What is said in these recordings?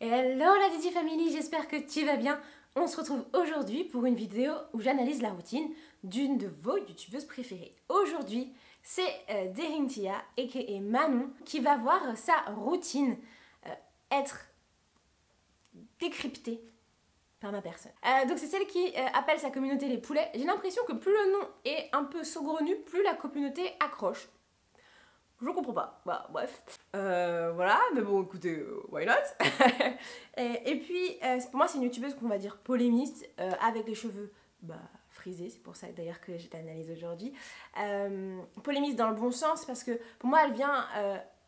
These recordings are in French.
Hello la Didi Family, j'espère que tu vas bien. On se retrouve aujourd'hui pour une vidéo où j'analyse la routine d'une de vos youtubeuses préférées. Aujourd'hui, c'est Derintia, aka Manon, qui va voir sa routine être décryptée par ma personne. Donc c'est celle qui appelle sa communauté les poulets. J'ai l'impression que plus le nom est un peu saugrenu, plus la communauté accroche. Je comprends pas, bah bref. Voilà, mais bon écoutez, why not. et puis, pour moi c'est une youtubeuse qu'on va dire polémiste, avec les cheveux frisés, c'est pour ça d'ailleurs que je l'analyse aujourd'hui. Polémiste dans le bon sens, parce que pour moi elle vient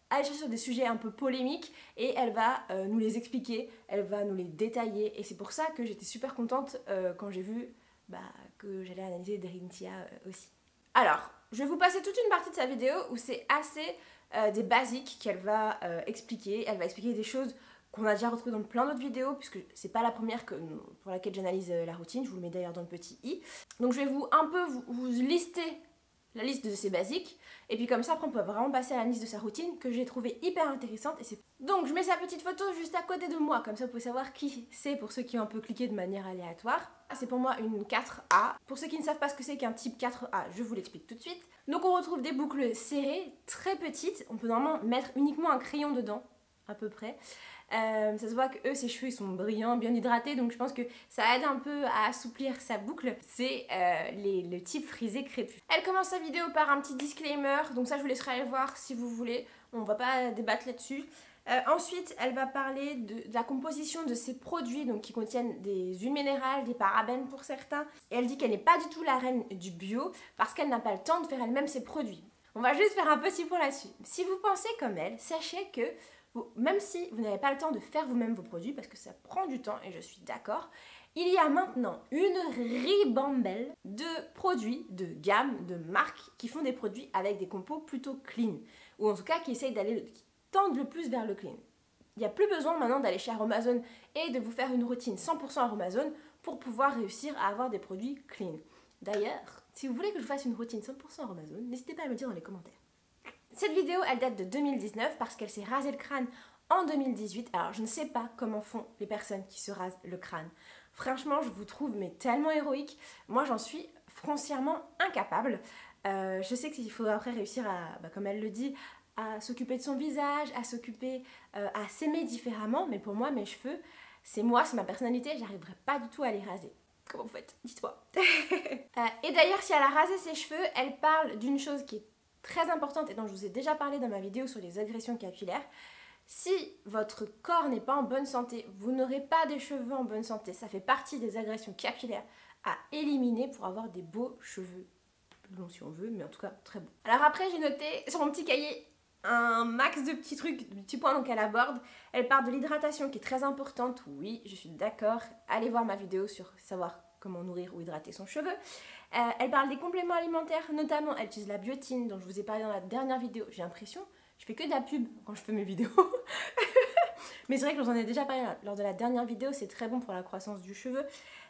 aller chercher sur des sujets un peu polémiques et elle va nous les expliquer, elle va nous les détailler, et c'est pour ça que j'étais super contente quand j'ai vu que j'allais analyser Derintia aussi. Alors, je vais vous passer toute une partie de sa vidéo où c'est assez des basiques qu'elle va expliquer. Elle va expliquer des choses qu'on a déjà retrouvées dans plein d'autres vidéos, puisque c'est pas la première pour laquelle j'analyse la routine. Je vous le mets d'ailleurs dans le petit i. Donc je vais vous lister la liste de ces basiques, et puis comme ça après on peut vraiment passer à la liste de sa routine que j'ai trouvé hyper intéressante. Donc je mets sa petite photo juste à côté de moi, comme ça vous pouvez savoir qui c'est pour ceux qui ont un peu cliqué de manière aléatoire. C'est pour moi une 4A. Pour ceux qui ne savent pas ce que c'est qu'un type 4A, je vous l'explique tout de suite. Donc on retrouve des boucles serrées, très petites. On peut normalement mettre uniquement un crayon dedans, à peu près. Ça se voit que ses cheveux ils sont brillants, bien hydratés, donc je pense que ça aide un peu à assouplir sa boucle. C'est le type frisé crépus. Elle commence sa vidéo par un petit disclaimer, donc ça je vous laisserai aller voir si vous voulez. On va pas débattre là-dessus. Ensuite, elle va parler de la composition de ses produits, donc qui contiennent des huiles minérales, des parabènes pour certains. Et elle dit qu'elle n'est pas du tout la reine du bio parce qu'elle n'a pas le temps de faire elle-même ses produits. On va juste faire un petit point là-dessus. Si vous pensez comme elle, sachez que même si vous n'avez pas le temps de faire vous-même vos produits, parce que ça prend du temps et je suis d'accord, il y a maintenant une ribambelle de produits, de gamme, de marques qui font des produits avec des compos plutôt clean, ou en tout cas qui essayent d'aller tendre le plus vers le clean. Il n'y a plus besoin maintenant d'aller chez Aromazone et de vous faire une routine 100% Aromazone pour pouvoir réussir à avoir des produits clean. D'ailleurs, si vous voulez que je vous fasse une routine 100% Aromazone, n'hésitez pas à me le dire dans les commentaires. Cette vidéo, elle date de 2019 parce qu'elle s'est rasé le crâne en 2018. Alors, je ne sais pas comment font les personnes qui se rasent le crâne. Franchement, je vous trouve mais tellement héroïque. Moi, j'en suis foncièrement incapable. Je sais qu'il faut après réussir à, comme elle le dit, à s'occuper de son visage, à s'occuper, à s'aimer différemment. Mais pour moi, mes cheveux, c'est moi, c'est ma personnalité. J'arriverai pas du tout à les raser. Comment vous faites? Dites-moi. Et d'ailleurs, si elle a rasé ses cheveux, elle parle d'une chose qui est très importante et dont je vous ai déjà parlé dans ma vidéo sur les agressions capillaires. Si votre corps n'est pas en bonne santé, vous n'aurez pas des cheveux en bonne santé. Ça fait partie des agressions capillaires à éliminer pour avoir des beaux cheveux. Longs si on veut, mais en tout cas très beaux. Alors après, j'ai noté sur mon petit cahier un max de petits trucs, de petits points qu'elle aborde. Elle parle de l'hydratation qui est très importante. Oui, je suis d'accord. Allez voir ma vidéo sur savoir comment nourrir ou hydrater son cheveu. Elle parle des compléments alimentaires, notamment elle utilise la biotine dont je vous ai parlé dans la dernière vidéo. J'ai l'impression, je fais que de la pub quand je fais mes vidéos. Mais c'est vrai que j'en ai déjà parlé lors de la dernière vidéo, c'est très bon pour la croissance du cheveu.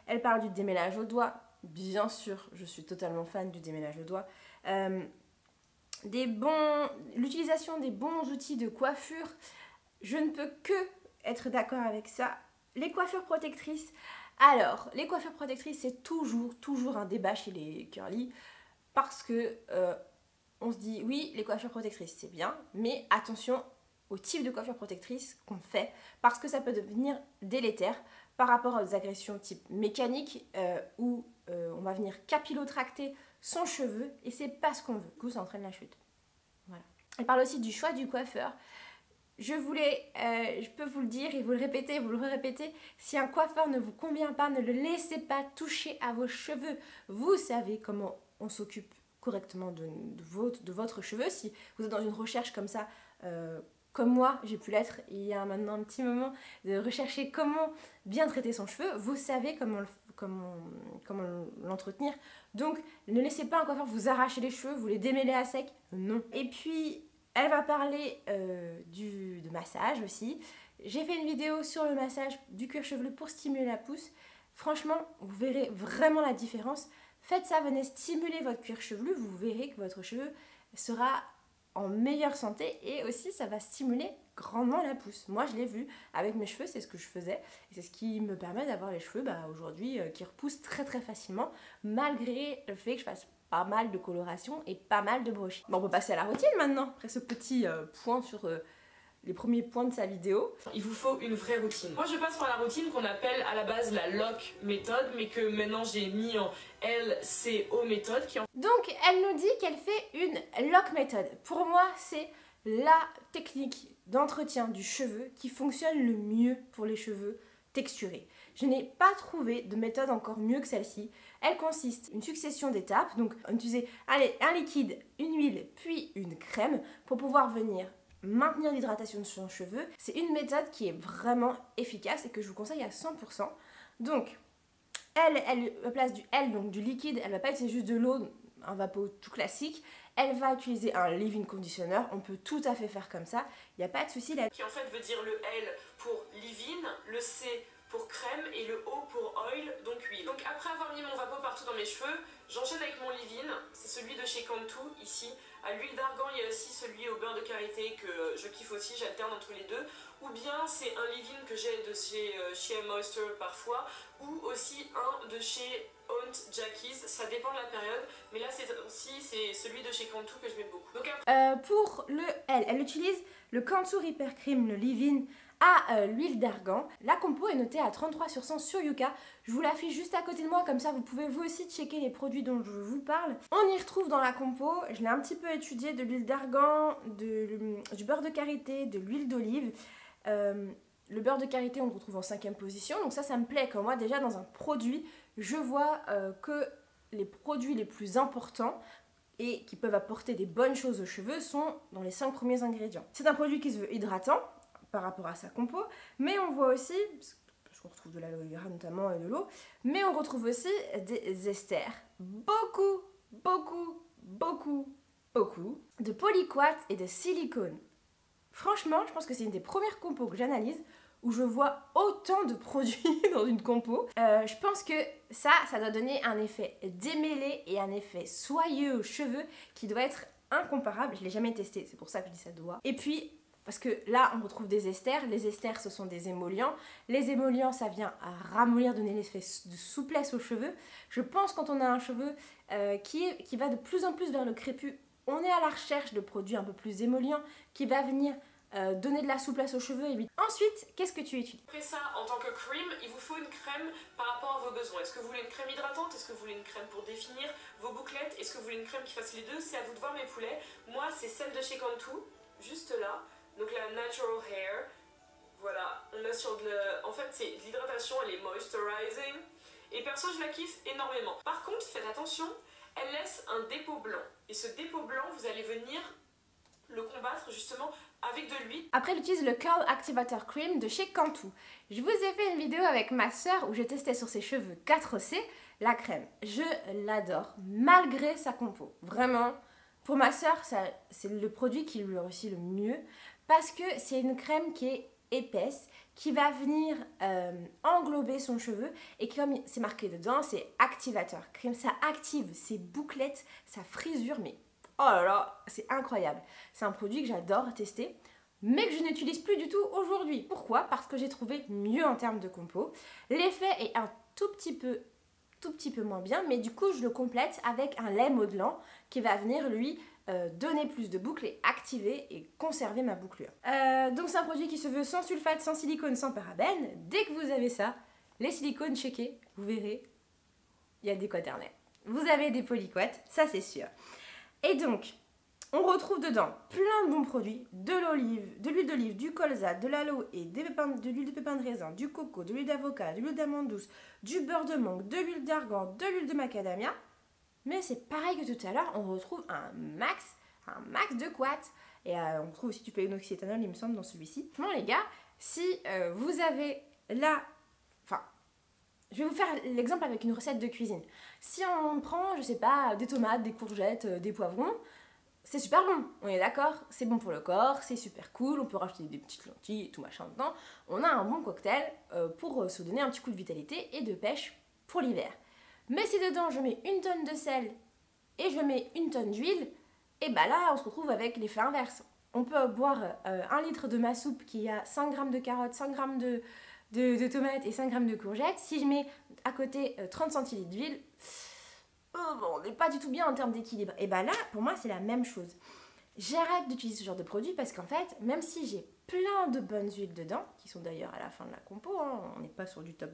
Elle parle du démêlage aux doigts, bien sûr, je suis totalement fan du démêlage aux doigts. L'utilisation des bons outils de coiffure, je ne peux que être d'accord avec ça. Les coiffures protectrices. Alors, les coiffures protectrices, c'est toujours un débat chez les curly, parce que on se dit, oui, les coiffures protectrices, c'est bien, mais attention au type de coiffure protectrice qu'on fait, parce que ça peut devenir délétère par rapport aux agressions type mécanique, où on va venir capillotracter son cheveu, et c'est pas ce qu'on veut. Du coup, ça entraîne la chute. Voilà. Elle parle aussi du choix du coiffeur. Je peux vous le dire et vous le répéter, vous le répéter, si un coiffeur ne vous convient pas, ne le laissez pas toucher à vos cheveux. Vous savez comment on s'occupe correctement de votre cheveu. Si vous êtes dans une recherche comme ça, comme moi, j'ai pu l'être il y a maintenant un petit moment, de rechercher comment bien traiter son cheveu, vous savez comment l'entretenir. Donc, ne laissez pas un coiffeur vous arracher les cheveux, vous les démêler à sec, non. Et puis, elle va parler de massage aussi. J'ai fait une vidéo sur le massage du cuir chevelu pour stimuler la pousse. Franchement, vous verrez vraiment la différence. Faites ça, venez stimuler votre cuir chevelu, vous verrez que votre cheveu sera en meilleure santé et aussi ça va stimuler grandement la pousse. Moi je l'ai vu avec mes cheveux, c'est ce que je faisais et c'est ce qui me permet d'avoir les cheveux aujourd'hui qui repoussent très très facilement malgré le fait que je fasse pas mal de coloration et pas mal de brushing. Bon, on peut passer à la routine maintenant, après ce petit point sur les premiers points de sa vidéo. Il vous faut une vraie routine. Moi je passe par la routine qu'on appelle à la base la LOC méthode, mais que maintenant j'ai mis en LCO méthode qui en... Donc elle nous dit qu'elle fait une LOC méthode. Pour moi c'est la technique d'entretien du cheveu qui fonctionne le mieux pour les cheveux texturés. Je n'ai pas trouvé de méthode encore mieux que celle-ci. Elle consiste en une succession d'étapes. Donc on utilise un liquide, une huile, puis une crème pour pouvoir venir maintenir l'hydratation de son cheveu. C'est une méthode qui est vraiment efficace et que je vous conseille à 100%. Donc, elle à place du donc du liquide, elle va pas utiliser juste de l'eau, un vapeau tout classique. Elle va utiliser un leave-in conditioner. On peut tout à fait faire comme ça. Il n'y a pas de souci là. Qui en fait veut dire le L pour leave-in, le C pour crème et le O pour oil, donc huile. Donc après avoir mis mon vapeau partout dans mes cheveux, j'enchaîne avec mon leave-in. C'est celui de chez Cantu ici. À l'huile d'argan, il y a aussi celui au beurre de karité que je kiffe aussi, j'alterne entre les deux. Ou bien c'est un leave-in que j'ai de chez Shea Moisture parfois, ou aussi un de chez Aunt Jackie's, ça dépend de la période. Mais là c'est celui de chez Cantu que je mets beaucoup. Donc, pour le L, elle utilise le Cantu Repair Cream, le leave-in à l'huile d'argan. La compo est notée à 33/100 sur Yuka. Je vous l'affiche juste à côté de moi, comme ça vous pouvez vous aussi checker les produits dont je vous parle. On y retrouve dans la compo, je l'ai un petit peu étudié, de l'huile d'argan, du beurre de karité, de l'huile d'olive. Le beurre de karité on le retrouve en 5e position, donc ça me plaît quand moi déjà dans un produit, je vois que les produits les plus importants et qui peuvent apporter des bonnes choses aux cheveux sont dans les 5 premiers ingrédients. C'est un produit qui se veut hydratant par rapport à sa compo, mais on voit aussi, parce qu'on retrouve de l'aloe vera notamment et de l'eau, mais on retrouve aussi des esters, beaucoup de polyquat et de silicone. Franchement, je pense que c'est une des premières compos que j'analyse où je vois autant de produits dans une compo. Je pense que ça doit donner un effet démêlé et un effet soyeux aux cheveux qui doit être incomparable. Je ne l'ai jamais testé, c'est pour ça que je dis ça doit. Et puis, parce que là, on retrouve des esters. Les esters, ce sont des émollients. Les émollients, ça vient à ramollir, donner l'effet de souplesse aux cheveux. Je pense quand on a un cheveu qui va de plus en plus vers le crépus, on est à la recherche de produits un peu plus émollients qui va venir donner de la souplesse aux cheveux. Et ensuite, qu'est-ce que tu utilises? Après ça, en tant que cream, il vous faut une crème par rapport à vos besoins. Est-ce que vous voulez une crème hydratante? Est-ce que vous voulez une crème pour définir vos bouclettes? Est-ce que vous voulez une crème qui fasse les deux? C'est à vous de voir mes poulets. Moi, c'est celle de chez Cantu, juste là. Donc la Natural Hair. Voilà, on a sur en fait, c'est l'hydratation, elle est moisturizing. Et perso, je la kiffe énormément. Par contre, faites attention, elle laisse un dépôt blanc. Et ce dépôt blanc, vous allez venir le combattre justement avec de l'huile. Après, elle utilise le Curl Activator Cream de chez Cantu. Je vous ai fait une vidéo avec ma soeur où je testais sur ses cheveux 4C la crème. Je l'adore, malgré sa compo. Vraiment, pour ma soeur, c'est le produit qui lui réussit le mieux parce que c'est une crème qui est épaisse, qui va venir englober son cheveu et comme c'est marqué dedans, c'est Activator Cream. Ça active ses bouclettes, sa frisure, mais oh là là, c'est incroyable. C'est un produit que j'adore tester, mais que je n'utilise plus du tout aujourd'hui. Pourquoi? Parce que j'ai trouvé mieux en termes de compo. L'effet est un tout petit peu moins bien, mais du coup, je le complète avec un lait modelant qui va venir, lui, donner plus de boucles et activer et conserver ma bouclure. Donc, c'est un produit qui se veut sans sulfate, sans silicone, sans parabènes. Dès que vous avez ça, les silicones, checkez, vous verrez, il y a des quaternaires. Vous avez des polyquats, ça c'est sûr. Et donc, on retrouve dedans plein de bons produits, de l'olive, de l'huile d'olive, du colza, de l'aloe et de l'huile de pépin de raisin, du coco, de l'huile d'avocat, de l'huile d'amande douce, du beurre de mangue, de l'huile d'argan, de l'huile de macadamia. Mais c'est pareil que tout à l'heure, on retrouve un max de quat. Et on retrouve aussi du péroxyéthanol, il me semble, dans celui-ci. Franchement, les gars, si vous avez là... Enfin, je vais vous faire l'exemple avec une recette de cuisine. Si on prend, je sais pas, des tomates, des courgettes, des poivrons, c'est super bon, on est d'accord, c'est bon pour le corps, c'est super cool, on peut rajouter des petites lentilles et tout machin dedans. On a un bon cocktail pour se donner un petit coup de vitalité et de pêche pour l'hiver. Mais si dedans je mets une tonne de sel et je mets une tonne d'huile, et bah là on se retrouve avec l'effet inverse. On peut boire 1 litre de ma soupe qui a 5 grammes de carottes, 5 grammes de tomates et 5 grammes de courgettes. Si je mets à côté 30 centilitres d'huile, on n'est pas du tout bien en termes d'équilibre. Et bah là, pour moi, c'est la même chose. J'arrête d'utiliser ce genre de produit parce qu'en fait, même si j'ai plein de bonnes huiles dedans, qui sont d'ailleurs à la fin de la compo, hein, on n'est pas sur du top,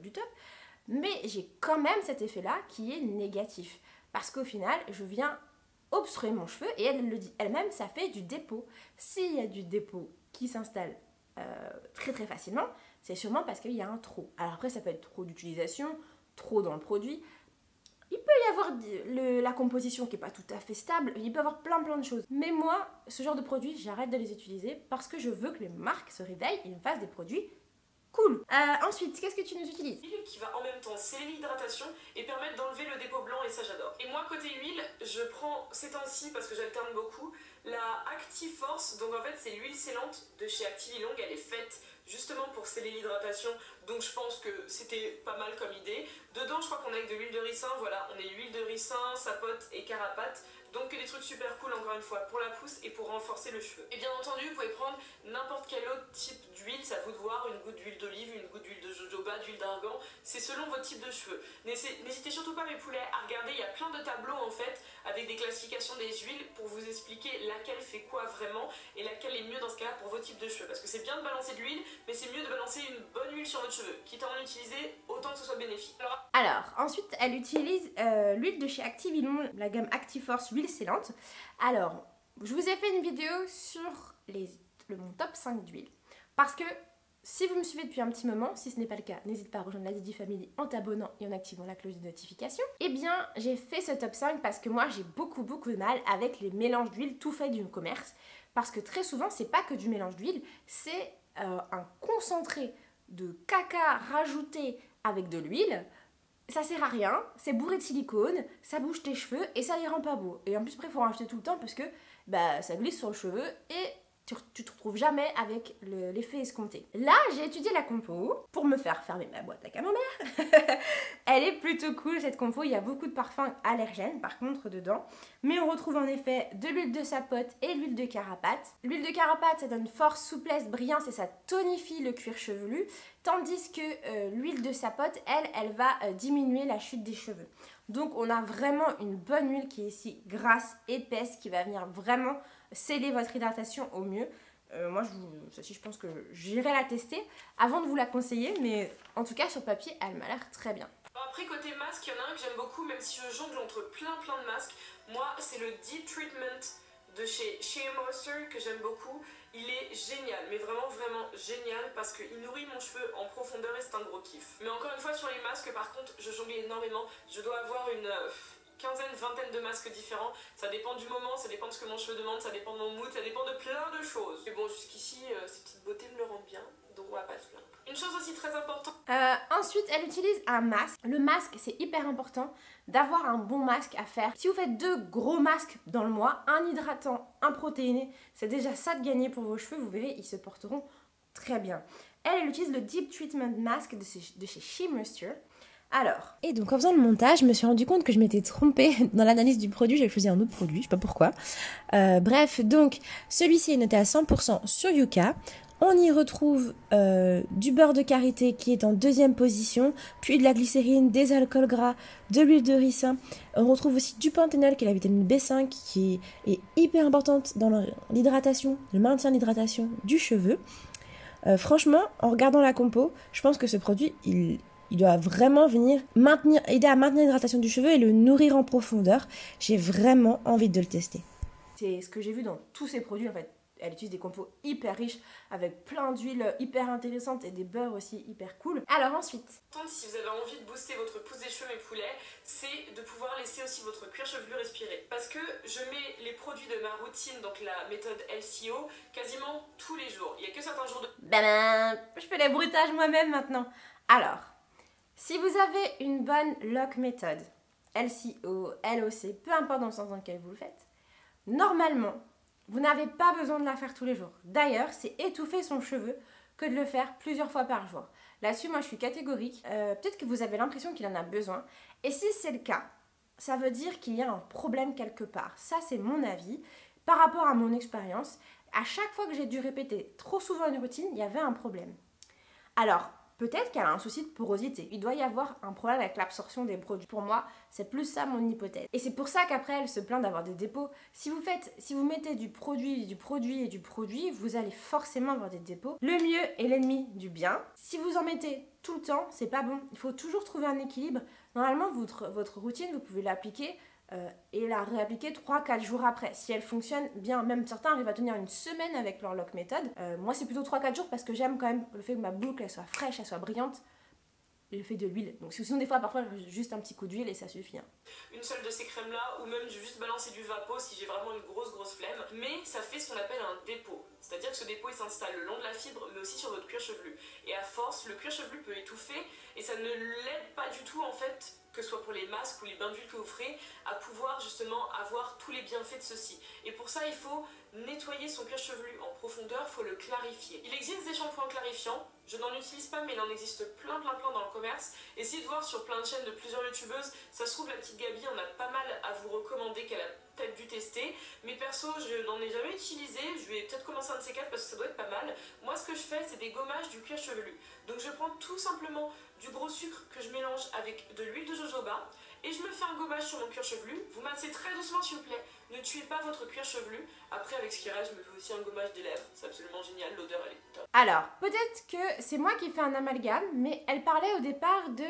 mais j'ai quand même cet effet-là qui est négatif. Parce qu'au final, je viens obstruer mon cheveu et elle le dit elle-même, ça fait du dépôt. S'il y a du dépôt qui s'installe très très facilement, c'est sûrement parce qu'il y a un trop. Alors après, ça peut être trop d'utilisation, trop dans le produit. Il peut y avoir la composition qui n'est pas tout à fait stable, il peut y avoir plein de choses. Mais moi, ce genre de produits, j'arrête de les utiliser parce que je veux que les marques se réveillent et me fassent des produits cool. Ensuite, qu'est-ce que tu nous utilises? Huile qui va en même temps sceller l'hydratation et permettre d'enlever le dépôt blanc et ça j'adore. Et moi côté huile, je prends ces temps-ci parce que j'alterne beaucoup la Active Force. Donc en fait c'est l'huile scellante de chez Active Long, elle est faite justement pour sceller l'hydratation. Donc je pense que c'était pas mal comme idée. Dedans je crois qu'on a avec de l'huile de ricin, voilà, on est l'huile de ricin, sapote et carapate. Donc des trucs super cool encore une fois pour la pousse et pour renforcer le cheveu. Et bien entendu vous pouvez prendre n'importe quel autre type d'huile, ça vous de voir, une goutte d'huile d'olive, une goutte d'huile de jojoba, d'huile d'argan, c'est selon votre type de cheveux. N'hésitez surtout pas mes poulets à regarder, il y a plein de tableaux en fait avec des classifications des huiles pour vous expliquer laquelle fait quoi vraiment et laquelle est mieux dans ce cas-là pour vos types de cheveux. Parce que c'est bien de balancer de l'huile, mais c'est mieux de balancer une bonne huile sur votre cheveu. Quitte à en utiliser, autant que ce soit bénéfique. Alors ensuite, elle utilise l'huile de chez Active Long, la gamme Active Force huile scellante. Alors, je vous ai fait une vidéo sur mon top 5 d'huile. Parce que si vous me suivez depuis un petit moment, si ce n'est pas le cas, n'hésite pas à rejoindre la Didi Family en t'abonnant et en activant la cloche de notification. Eh bien, j'ai fait ce top 5 parce que moi, j'ai beaucoup de mal avec les mélanges d'huile tout faits du commerce. Parce que très souvent, c'est pas que du mélange d'huile, c'est un concentré de caca rajouté avec de l'huile. Ça sert à rien, c'est bourré de silicone, ça bouge tes cheveux et ça les rend pas beaux. Et en plus, après, il faut en racheter tout le temps parce que ça glisse sur le cheveu et tu te retrouves jamais avec l'effet escompté. Là, j'ai étudié la compo pour me faire fermer ma boîte à camembert. Elle est plutôt cool cette compo, il y a beaucoup de parfums allergènes par contre dedans. Mais on retrouve en effet de l'huile de sapote et l'huile de carapate. L'huile de carapate, ça donne force, souplesse, brillance et ça tonifie le cuir chevelu. Tandis que l'huile de sapote, elle va diminuer la chute des cheveux. Donc on a vraiment une bonne huile qui est ici grasse, épaisse, qui va venir vraiment sceller votre hydratation au mieux. Moi, celle-ci, je pense que j'irai la tester avant de vous la conseiller, mais en tout cas, sur papier, elle m'a l'air très bien. Après, côté masque, il y en a un que j'aime beaucoup, même si je jongle entre plein de masques. Moi, c'est le Deep Treatment de chez Shea Moisture que j'aime beaucoup. Il est génial, mais vraiment génial parce qu'il nourrit mon cheveu en profondeur et c'est un gros kiff. Mais encore une fois, sur les masques, par contre, je jongle énormément. Je dois avoir une quinzaine, vingtaine de masques différents. Ça dépend du moment, ça dépend de ce que mon cheveu demande, ça dépend de mon mood, ça dépend de plein de choses. Mais bon, jusqu'ici, ces petites beautés me le rendent bien, donc on va pas se plaindre. Une chose aussi très importante. Ensuite, elle utilise un masque. Le masque, c'est hyper important d'avoir un bon masque à faire. Si vous faites 2 gros masques dans le mois, un hydratant, un protéiné, c'est déjà ça de gagner pour vos cheveux. Vous verrez, ils se porteront très bien. Elle utilise le Deep Treatment Mask de chez Shea Moisture. Alors, et donc en faisant le montage, je me suis rendu compte que je m'étais trompée dans l'analyse du produit, j'avais choisi un autre produit, je sais pas pourquoi. Bref, donc celui-ci est noté à 100% sur Yuka. On y retrouve du beurre de karité qui est en 2e position, puis de la glycérine, des alcools gras, de l'huile de ricin. On retrouve aussi du panthénol qui est la vitamine B5 qui est hyper importante dans l'hydratation, le maintien de l'hydratation du cheveu. Franchement, en regardant la compo, je pense que ce produit, il doit vraiment venir aider à maintenir l'hydratation du cheveu et le nourrir en profondeur. J'ai vraiment envie de le tester. C'est ce que j'ai vu dans tous ces produits en fait. Elle utilise des compos hyper riches avec plein d'huiles hyper intéressantes et des beurres aussi hyper cool. Alors ensuite, si vous avez envie de booster votre pousse des cheveux mes poulets, c'est de pouvoir laisser aussi votre cuir chevelu respirer. Parce que je mets les produits de ma routine, donc la méthode LCO, quasiment tous les jours. Il n'y a que certains jours de... je fais les bruitages moi-même maintenant. Alors, si vous avez une bonne lock méthode, LCO, LOC, peu importe dans le sens dans lequel vous le faites, normalement, vous n'avez pas besoin de la faire tous les jours. D'ailleurs, c'est étouffer son cheveu que de le faire plusieurs fois par jour. Là-dessus, moi, je suis catégorique. Peut-être que vous avez l'impression qu'il en a besoin. Et si c'est le cas, ça veut dire qu'il y a un problème quelque part. Ça, c'est mon avis. Par rapport à mon expérience, à chaque fois que j'ai dû répéter trop souvent une routine, il y avait un problème. Alors, peut-être qu'elle a un souci de porosité. Il doit y avoir un problème avec l'absorption des produits. Pour moi, c'est plus ça mon hypothèse. Et c'est pour ça qu'après, elle se plaint d'avoir des dépôts. Si vous mettez du produit, vous allez forcément avoir des dépôts. Le mieux est l'ennemi du bien. Si vous en mettez tout le temps, c'est pas bon. Il faut toujours trouver un équilibre. Normalement, votre routine, vous pouvez l'appliquer et la réappliquer 3-4 jours après. Si elle fonctionne bien, même certains arrivent à tenir une semaine avec leur lock méthode. Moi, c'est plutôt 3-4 jours parce que j'aime quand même le fait que ma boucle elle soit fraîche, elle soit brillante. Et le fait de l'huile. Donc sinon, des fois, parfois, juste un petit coup d'huile et ça suffit. Hein. Une seule de ces crèmes-là, ou même juste balancer du vapeau si j'ai vraiment une grosse flemme. Mais ça fait ce qu'on appelle un dépôt. C'est-à-dire que ce dépôt, il s'installe le long de la fibre, mais aussi sur votre cuir chevelu. Et à force, le cuir chevelu peut étouffer et ça ne l'aide pas du tout, en fait, que ce soit pour les masques ou les bains d'huile que vous ferez, à pouvoir justement avoir tous les bienfaits de ceci. Et pour ça, il faut nettoyer son cuir chevelu en profondeur, il faut le clarifier. Il existe des shampoings clarifiants, je n'en utilise pas mais il en existe plein dans le commerce. Essayez de voir sur plein de chaînes de plusieurs youtubeuses, ça se trouve la petite Gabi en a pas mal à vous recommander qu'elle a peut-être dû tester. Mais perso, je n'en ai jamais utilisé, je vais peut-être commencer un de ces quatre parce que ça doit être pas mal. Moi ce que je fais c'est des gommages du cuir chevelu. Donc je prends tout simplement du gros sucre que je mélange avec de l'huile de jojoba et je me fais un gommage sur mon cuir chevelu. Vous massez très doucement s'il vous plaît, ne tuez pas votre cuir chevelu. Après avec ce qui reste, je me fais aussi un gommage des lèvres, c'est absolument génial, l'odeur elle est top. Alors, peut-être que c'est moi qui fais un amalgame, mais elle parlait au départ de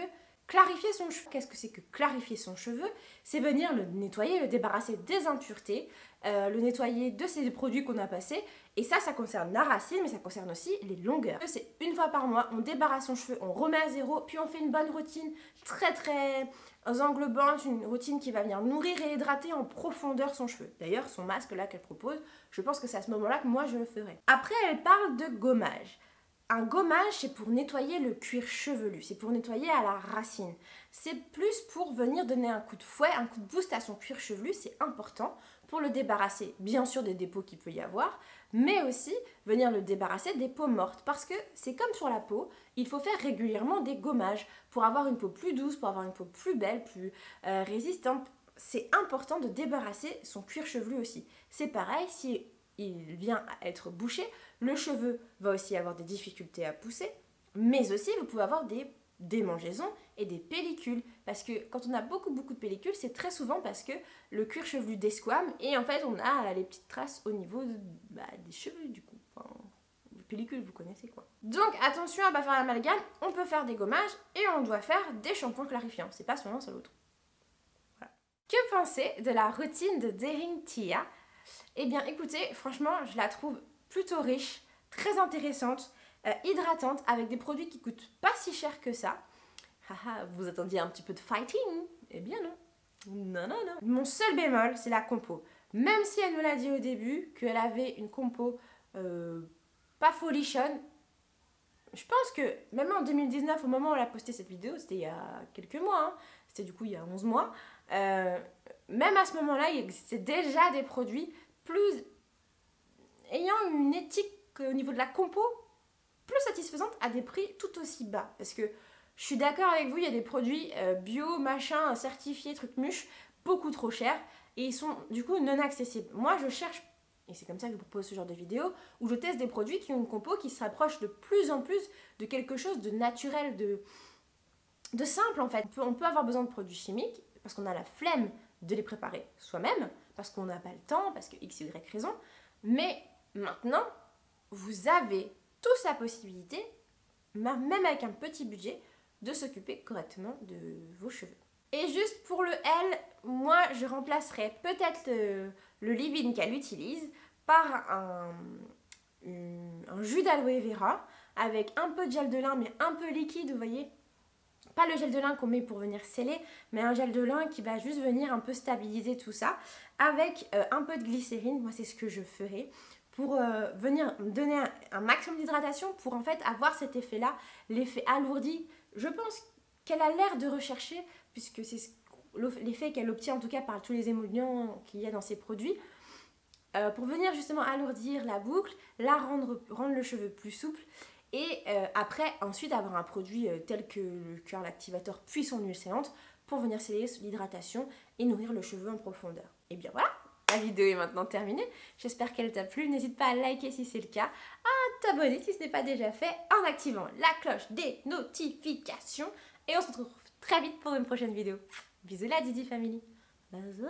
clarifier son cheveu. Qu'est-ce que c'est que clarifier son cheveu? C'est venir le nettoyer, le débarrasser des impuretés, le nettoyer de ces produits qu'on a passés. Et ça concerne la racine, mais ça concerne aussi les longueurs. C'est une fois par mois, on débarrasse son cheveu, on remet à zéro, puis on fait une bonne routine très englobante, une routine qui va venir nourrir et hydrater en profondeur son cheveu. D'ailleurs, son masque là qu'elle propose, je pense que c'est à ce moment-là que moi je le ferai. Après, elle parle de gommage. Un gommage, c'est pour nettoyer le cuir chevelu, c'est pour nettoyer à la racine. C'est plus pour venir donner un coup de fouet, un coup de boost à son cuir chevelu, c'est important pour le débarrasser, bien sûr des dépôts qu'il peut y avoir, mais aussi venir le débarrasser des peaux mortes. Parce que c'est comme sur la peau, il faut faire régulièrement des gommages pour avoir une peau plus douce, pour avoir une peau plus belle, plus résistante. C'est important de débarrasser son cuir chevelu aussi. C'est pareil, si il vient à être bouché, le cheveu va aussi avoir des difficultés à pousser, mais aussi vous pouvez avoir des démangeaisons et des pellicules, parce que quand on a beaucoup de pellicules, c'est très souvent parce que le cuir chevelu desquame et en fait on a les petites traces au niveau des cheveux du coup. Enfin, les pellicules, vous connaissez quoi. Donc attention à pas faire l'amalgame, on peut faire des gommages et on doit faire des shampoings clarifiants, c'est pas seulement sur l'autre. Voilà. Que penser de la routine de Daring Tia? Eh bien écoutez, franchement je la trouve plutôt riche, très intéressante, hydratante, avec des produits qui coûtent pas si cher que ça. Haha, vous attendiez un petit peu de fighting? Eh bien non. Non. Mon seul bémol, c'est la compo. Même si elle nous l'a dit au début, qu'elle avait une compo pas folichonne, je pense que même en 2019, au moment où elle a posté cette vidéo, c'était il y a quelques mois, hein, c'était du coup il y a 11 mois, même à ce moment-là, il existait déjà des produits plus ayant une éthique au niveau de la compo plus satisfaisante à des prix tout aussi bas. Parce que je suis d'accord avec vous, il y a des produits bio, machin, certifiés, trucs muches, beaucoup trop chers et ils sont du coup non accessibles. Moi je cherche, et c'est comme ça que je vous propose ce genre de vidéo, où je teste des produits qui ont une compo qui se rapproche de plus en plus de quelque chose de naturel, de simple en fait. On peut avoir besoin de produits chimiques parce qu'on a la flemme de les préparer soi-même, parce qu'on n'a pas le temps, parce que x, y raison, mais maintenant, vous avez tous la possibilité, même avec un petit budget, de s'occuper correctement de vos cheveux. Et juste pour le L, moi je remplacerai peut-être le leave-in qu'elle utilise par un jus d'aloe vera avec un peu de gel de lin mais un peu liquide, vous voyez. Pas le gel de lin qu'on met pour venir sceller, mais un gel de lin qui va juste venir un peu stabiliser tout ça avec un peu de glycérine. Moi c'est ce que je ferai pour venir donner un maximum d'hydratation pour en fait avoir cet effet-là, l'effet alourdi. Je pense qu'elle a l'air de rechercher, puisque c'est l'effet qu'elle obtient en tout cas par tous les émollients qu'il y a dans ses produits, pour venir justement alourdir la boucle, rendre le cheveu plus souple, et après ensuite avoir un produit tel que le curl activator puis son huile scellante pour venir sceller l'hydratation et nourrir le cheveu en profondeur. Et bien voilà, La vidéo est maintenant terminée. J'espère qu'elle t'a plu. N'hésite pas à liker si c'est le cas, à t'abonner si ce n'est pas déjà fait, en activant la cloche des notifications. Et on se retrouve très vite pour une prochaine vidéo. Bisous la Didi Family. Bisous.